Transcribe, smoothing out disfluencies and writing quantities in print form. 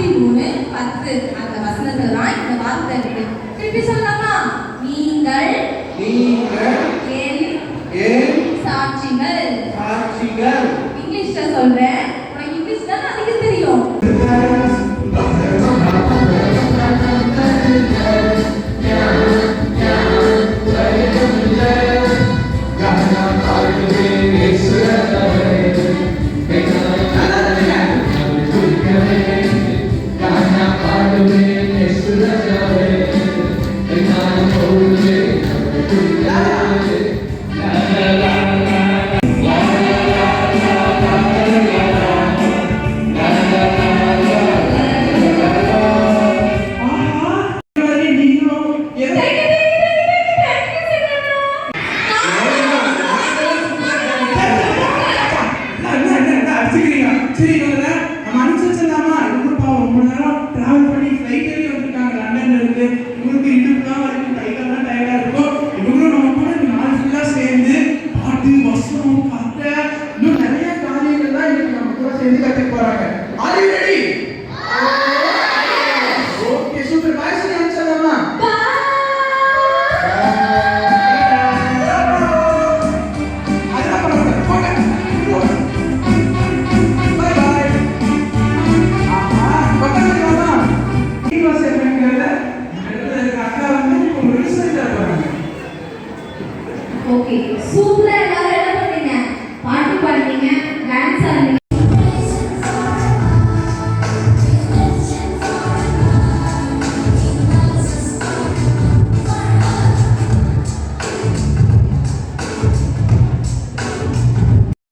63:10 அந்த வசனத்துல தான் இந்த வார்த்தை இருக்கு. திருப்பி சொல்லலாமா? நீங்கள் என் சாட்சிகள். இங்கிலீஷ்ல சொல்றேன். உனக்கு இங்கிலீஷ் தான் அதிக தெரியும். நிறைய காரியங்கள் தான் நம்ம கூட சேர்ந்து கற்றுக்க போறாங்க. Are you ready?